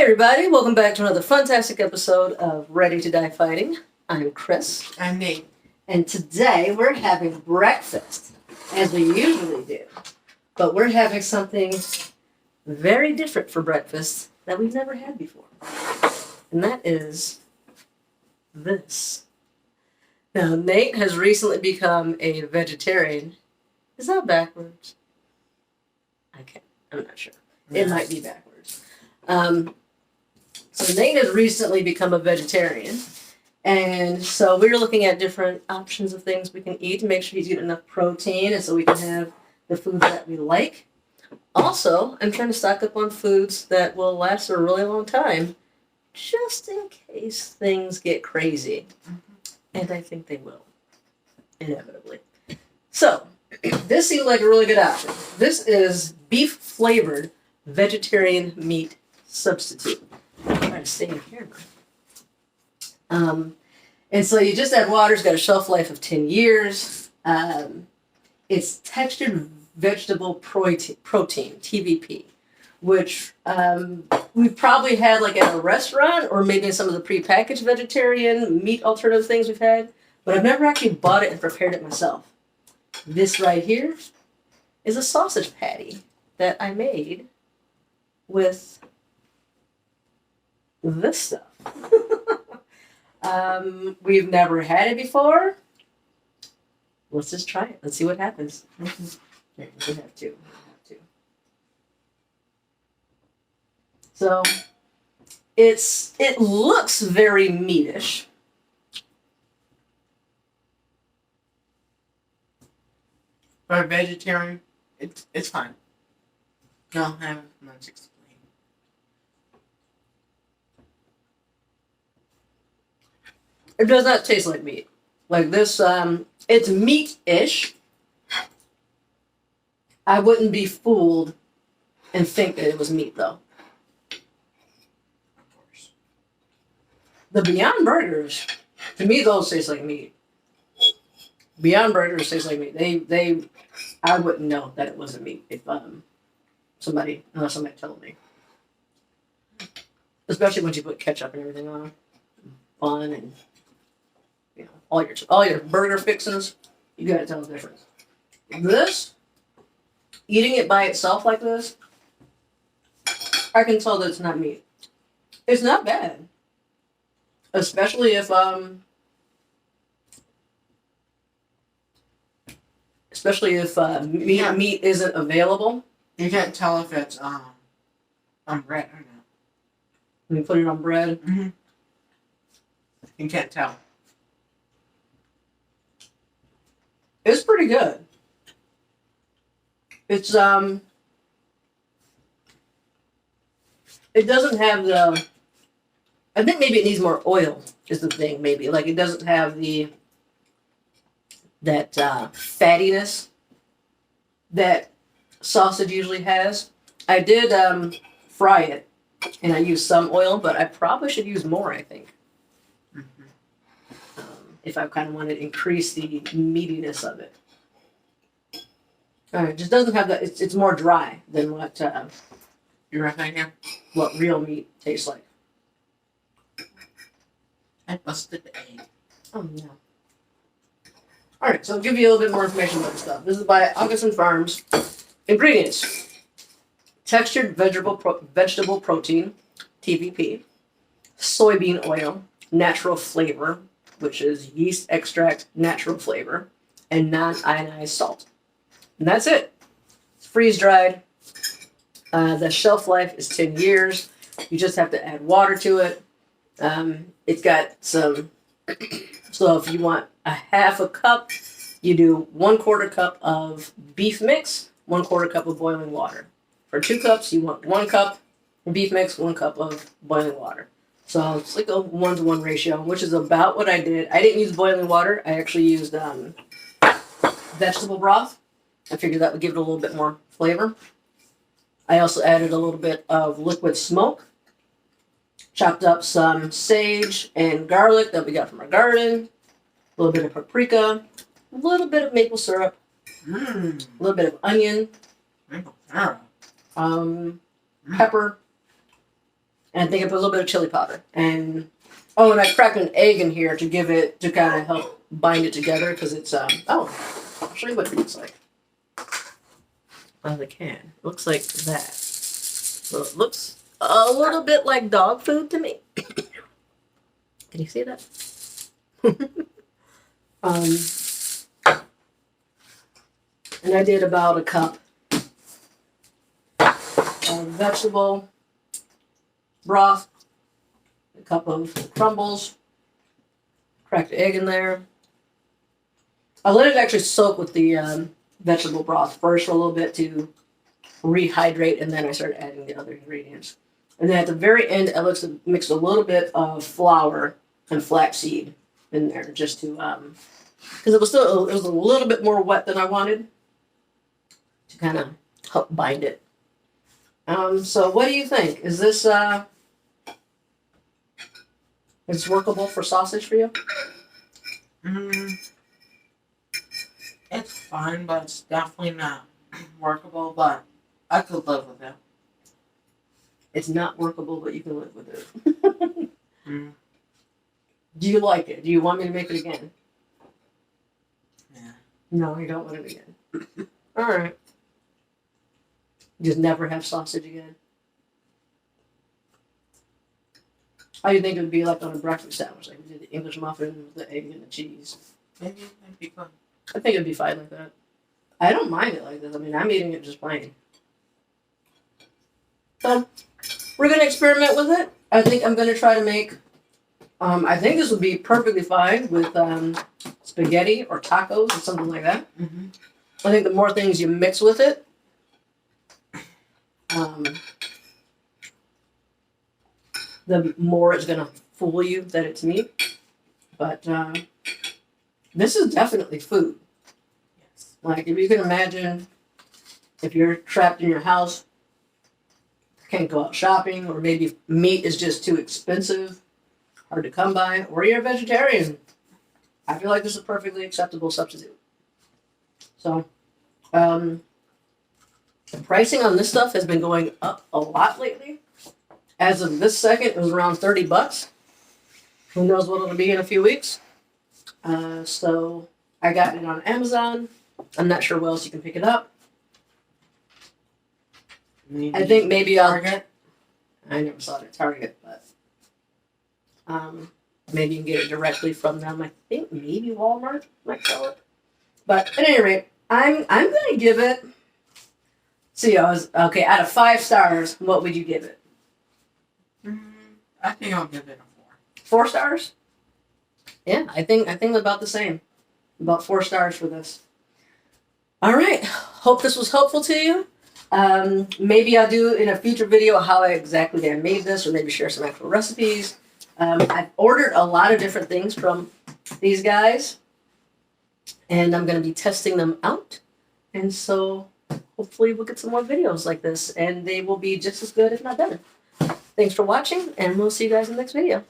Hey everybody, welcome back to another fantastic episode of Ready to Die Fighting. I'm Chris. I'm Nate. And today we're having breakfast, as we usually do. But we're having something very different for breakfast that we've never had before. And that is this. Now, Nate has recently become a vegetarian. Is that backwards? I'm not sure. It might be backwards. So Nate has recently become a vegetarian, and so we're looking at different options of things we can eat to make sure he's getting enough protein, and so we can have the foods that we like. Also, I'm trying to stock up on foods that will last a really long time, just in case things get crazy, and I think they will, inevitably. So, this seems like a really good option. This is beef-flavored vegetarian meat substitute. I'm trying to stay in here. And so you just add water. It's got a shelf life of 10 years. It's textured vegetable protein, TVP, which we've probably had like at a restaurant or maybe in some of the prepackaged vegetarian meat alternative things we've had, but I've never actually bought it and prepared it myself. This right here is a sausage patty that I made with this stuff. We've never had it before. Let's just try it. Let's see what happens. Here, we have to. So it looks very meatish. For a vegetarian, it's fine. No, I haven't much explained. It does not taste like meat. Like this, it's meat-ish. I wouldn't be fooled and think that it was meat, though. Of course. The Beyond Burgers, to me, those taste like meat. Beyond Burgers taste like meat. I wouldn't know that it wasn't meat if unless somebody told me. Especially once you put ketchup and everything on them. Bun and all your burger fixings, you gotta tell the difference. This, eating it by itself like this, I can tell that it's not meat. It's not bad. Especially if meat isn't available. You can't tell if it's on bread or not. When you put it on bread. Mm-hmm. You can't tell. It's pretty good. It's it doesn't have the. I think maybe it needs more oil. Is the thing maybe like it doesn't have that fattiness that sausage usually has. I did fry it, and I used some oil, but I probably should use more. I think. If I kind of want to increase the meatiness of it. It just doesn't have that. It's more dry than what You reckon here? what real meat tastes like. I busted the egg. Oh no. All right, so I'll give you a little bit more information about the stuff. This is by Augason Farms. Ingredients: textured vegetable protein, TVP, soybean oil, natural flavor, which is yeast extract, natural flavor, and non-ionized salt. And that's it. It's freeze-dried. The shelf life is 10 years. You just have to add water to it. It's got some, so if you want a half a cup, you do 1/4 cup of beef mix, 1/4 cup of boiling water. For 2 cups, you want 1 cup beef mix, 1 cup of boiling water. So it's like a 1-to-1 ratio, which is about what I did. I didn't use boiling water. I actually used vegetable broth. I figured that would give it a little bit more flavor. I also added a little bit of liquid smoke. Chopped up some sage and garlic that we got from our garden. A little bit of paprika. A little bit of maple syrup. A little bit of onion. Maple syrup. Pepper. And I think I put a little bit of chili powder. And oh, and I cracked an egg in here to give it, to kind of help bind it together because it's, oh, I'll show you what it looks like. Well, I can. It looks like that. So it looks a little bit like dog food to me. Can you see that? And I did about a cup of vegetable broth, a cup of crumbles, cracked egg in there. I let it actually soak with the vegetable broth first for a little bit to rehydrate, and then I started adding the other ingredients. And then at the very end, I mixed a little bit of flour and flaxseed in there just to, because it was a little bit more wet than I wanted to kind of help bind it. So what do you think? Is this is workable for sausage for you? It's fine, but it's definitely not workable, but I could live with it. It's not workable, but you can live with it. Do you like it? Do you want me to make it again? Yeah. No, you don't want it again. All right. Just never have sausage again. How do you think it would be like on a breakfast sandwich? Like we did the English muffin with the egg and the cheese. Maybe it might be good. I think it'd be fine like that. I don't mind it like this. I mean, I'm eating it just plain. So, we're going to experiment with it. I think I'm going to try to make, I think this would be perfectly fine with spaghetti or tacos or something like that. Mm-hmm. I think the more things you mix with it, the more it's going to fool you that it's meat. But this is definitely food. Yes. Like, if you can imagine, if you're trapped in your house, can't go out shopping, or maybe meat is just too expensive, hard to come by, or you're a vegetarian, I feel like this is a perfectly acceptable substitute. So, the pricing on this stuff has been going up a lot lately. As of this second, it was around $30. Who knows what it'll be in a few weeks. So I got it on Amazon. I'm not sure where else you can pick it up. Maybe I think maybe Target. I never saw it at Target, but maybe you can get it directly from them. I think maybe Walmart might sell it. But at any rate, I'm gonna give it. See, okay. Out of 5 stars, what would you give it? I think I'll give it a 4. 4 stars? Yeah, I think about the same. About 4 stars for this. All right. Hope this was helpful to you. Maybe I'll do in a future video how exactly I made this, or maybe share some actual recipes. I've ordered a lot of different things from these guys, and I'm going to be testing them out. And so hopefully we'll get some more videos like this, and they will be just as good, if not better. Thanks for watching, and we'll see you guys in the next video.